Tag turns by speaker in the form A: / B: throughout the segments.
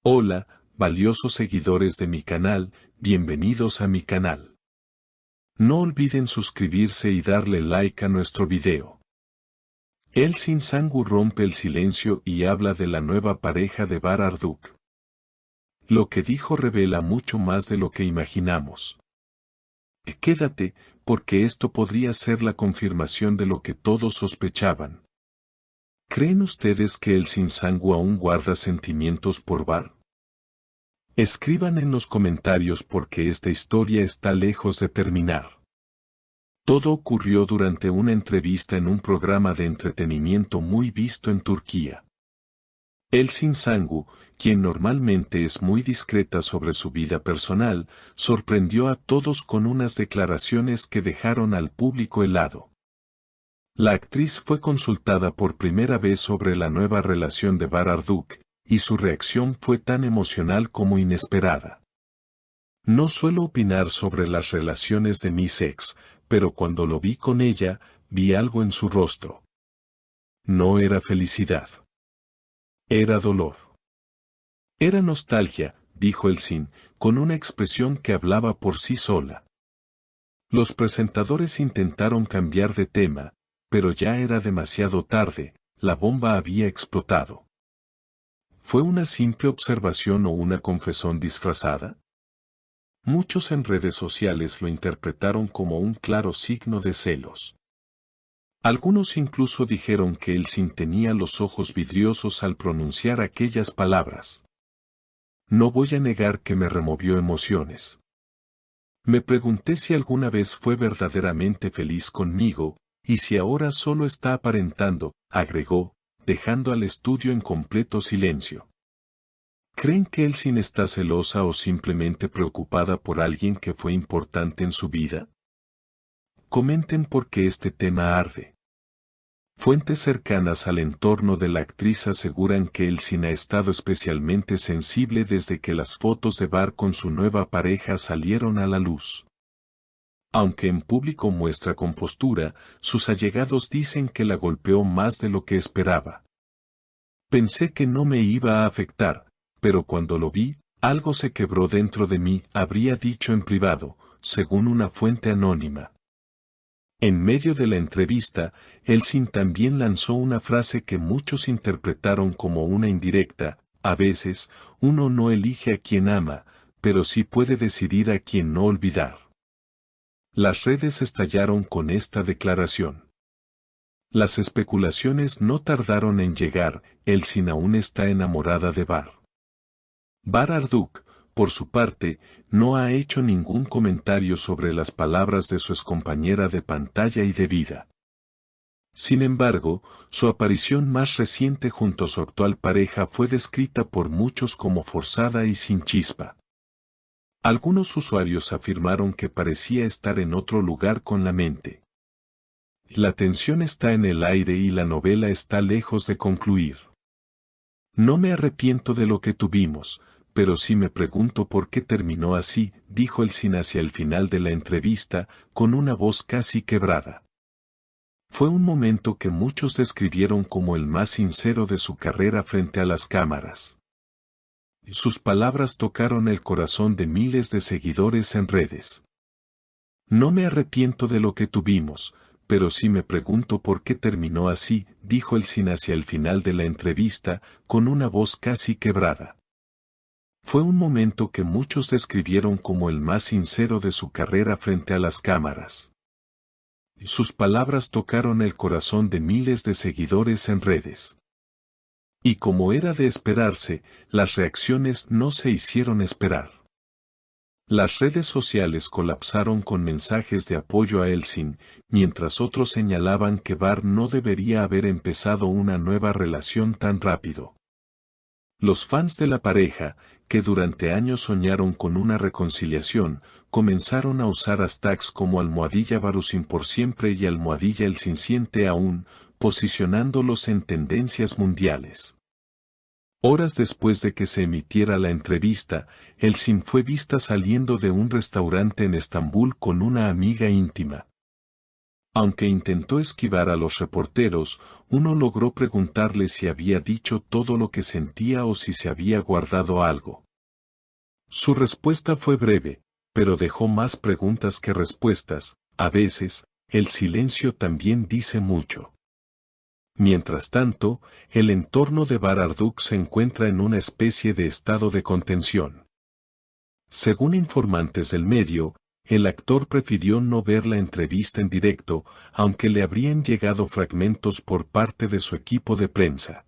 A: Hola, valiosos seguidores de mi canal, bienvenidos a mi canal. No olviden suscribirse y darle like a nuestro video. Elsin Sangu rompe el silencio y habla de la nueva pareja de Bar Arduk. Lo que dijo revela mucho más de lo que imaginamos. Quédate, porque esto podría ser la confirmación de lo que todos sospechaban. ¿Creen ustedes que Elsin Sangu aún guarda sentimientos por Bar? Escriban en los comentarios porque esta historia está lejos de terminar. Todo ocurrió durante una entrevista en un programa de entretenimiento muy visto en Turquía. Elsin Sangu, quien normalmente es muy discreta sobre su vida personal, sorprendió a todos con unas declaraciones que dejaron al público helado. La actriz fue consultada por primera vez sobre la nueva relación de Bar Arduk, y su reacción fue tan emocional como inesperada. No suelo opinar sobre las relaciones de mis ex, pero cuando lo vi con ella, vi algo en su rostro. No era felicidad. Era dolor. Era nostalgia, dijo Elsin, con una expresión que hablaba por sí sola. Los presentadores intentaron cambiar de tema, pero ya era demasiado tarde, la bomba había explotado. ¿Fue una simple observación o una confesión disfrazada? Muchos en redes sociales lo interpretaron como un claro signo de celos. Algunos incluso dijeron que Elsin tenía los ojos vidriosos al pronunciar aquellas palabras. No voy a negar que me removió emociones. Me pregunté si alguna vez fue verdaderamente feliz conmigo, y si ahora solo está aparentando, agregó, dejando al estudio en completo silencio. ¿Creen que Elsin está celosa o simplemente preocupada por alguien que fue importante en su vida? Comenten porque este tema arde. Fuentes cercanas al entorno de la actriz aseguran que Elsin ha estado especialmente sensible desde que las fotos de Bar con su nueva pareja salieron a la luz. Aunque en público muestra compostura, sus allegados dicen que la golpeó más de lo que esperaba. Pensé que no me iba a afectar, pero cuando lo vi, algo se quebró dentro de mí, habría dicho en privado, según una fuente anónima. En medio de la entrevista, Elsin también lanzó una frase que muchos interpretaron como una indirecta: a veces, uno no elige a quien ama, pero sí puede decidir a quien no olvidar. Las redes estallaron con esta declaración. Las especulaciones no tardaron en llegar, Elsin aún está enamorada de Bar. Bar Arduk, por su parte, no ha hecho ningún comentario sobre las palabras de su excompañera de pantalla y de vida. Sin embargo, su aparición más reciente junto a su actual pareja fue descrita por muchos como forzada y sin chispa. Algunos usuarios afirmaron que parecía estar en otro lugar con la mente. La tensión está en el aire y la novela está lejos de concluir. No me arrepiento de lo que tuvimos, pero sí me pregunto por qué terminó así, dijo Elsin hacia el final de la entrevista, con una voz casi quebrada. Fue un momento que muchos describieron como el más sincero de su carrera frente a las cámaras. Sus palabras tocaron el corazón de miles de seguidores en redes. No me arrepiento de lo que tuvimos, pero sí me pregunto por qué terminó así, dijo Elsin hacia el final de la entrevista, con una voz casi quebrada. Fue un momento que muchos describieron como el más sincero de su carrera frente a las cámaras. Sus palabras tocaron el corazón de miles de seguidores en redes. Y como era de esperarse, las reacciones no se hicieron esperar. Las redes sociales colapsaron con mensajes de apoyo a Elsin, mientras otros señalaban que Bar no debería haber empezado una nueva relación tan rápido. Los fans de la pareja, que durante años soñaron con una reconciliación, comenzaron a usar hashtags como @Barusin por siempre y @Elsin siente aún, posicionándolos en tendencias mundiales. Horas después de que se emitiera la entrevista, Elsin fue vista saliendo de un restaurante en Estambul con una amiga íntima. Aunque intentó esquivar a los reporteros, uno logró preguntarle si había dicho todo lo que sentía o si se había guardado algo. Su respuesta fue breve, pero dejó más preguntas que respuestas. A veces, el silencio también dice mucho. Mientras tanto, el entorno de Bar-Arduk se encuentra en una especie de estado de contención. Según informantes del medio, el actor prefirió no ver la entrevista en directo, aunque le habrían llegado fragmentos por parte de su equipo de prensa.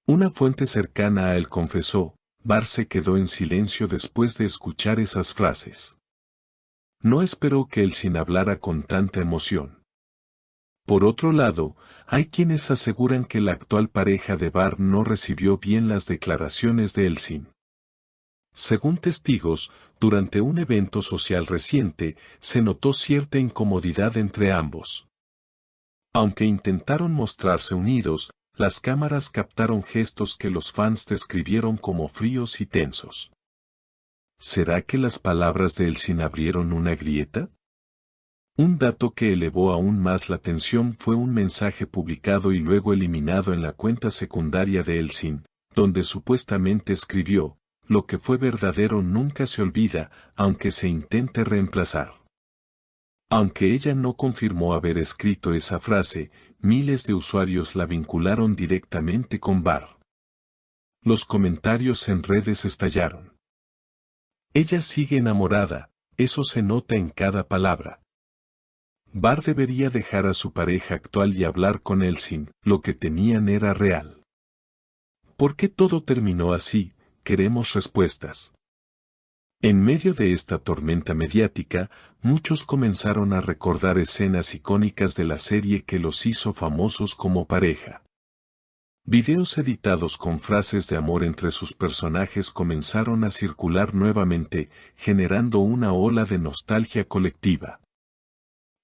A: Una fuente cercana a él confesó: Bar se quedó en silencio después de escuchar esas frases. No esperó que Elsin hablara con tanta emoción. Por otro lado, hay quienes aseguran que la actual pareja de Bar no recibió bien las declaraciones de Elsin. Según testigos, durante un evento social reciente, se notó cierta incomodidad entre ambos. Aunque intentaron mostrarse unidos, las cámaras captaron gestos que los fans describieron como fríos y tensos. ¿Será que las palabras de Elsin abrieron una grieta? Un dato que elevó aún más la tensión fue un mensaje publicado y luego eliminado en la cuenta secundaria de Elsin, donde supuestamente escribió: lo que fue verdadero nunca se olvida, aunque se intente reemplazar. Aunque ella no confirmó haber escrito esa frase, miles de usuarios la vincularon directamente con Bar. Los comentarios en redes estallaron. Ella sigue enamorada, eso se nota en cada palabra. Bar debería dejar a su pareja actual y hablar con Elsin, lo que tenían era real. ¿Por qué todo terminó así? Queremos respuestas. En medio de esta tormenta mediática, muchos comenzaron a recordar escenas icónicas de la serie que los hizo famosos como pareja. Videos editados con frases de amor entre sus personajes comenzaron a circular nuevamente, generando una ola de nostalgia colectiva.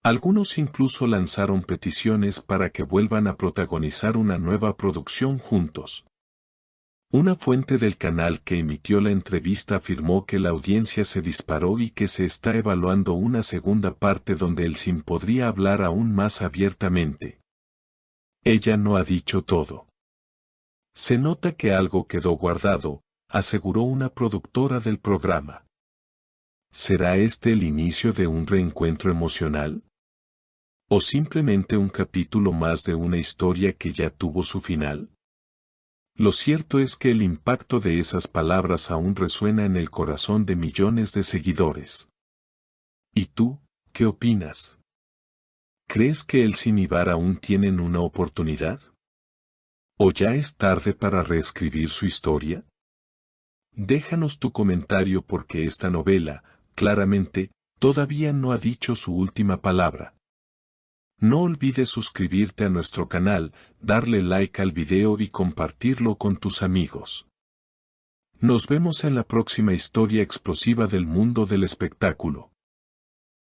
A: Algunos incluso lanzaron peticiones para que vuelvan a protagonizar una nueva producción juntos. Una fuente del canal que emitió la entrevista afirmó que la audiencia se disparó y que se está evaluando una segunda parte donde Elsin podría hablar aún más abiertamente. Ella no ha dicho todo. Se nota que algo quedó guardado, aseguró una productora del programa. ¿Será este el inicio de un reencuentro emocional? ¿O simplemente un capítulo más de una historia que ya tuvo su final? Lo cierto es que el impacto de esas palabras aún resuena en el corazón de millones de seguidores. ¿Y tú, qué opinas? ¿Crees que Elsin y Bar aún tienen una oportunidad? ¿O ya es tarde para reescribir su historia? Déjanos tu comentario porque esta novela, claramente, todavía no ha dicho su última palabra. No olvides suscribirte a nuestro canal, darle like al video y compartirlo con tus amigos. Nos vemos en la próxima historia explosiva del mundo del espectáculo.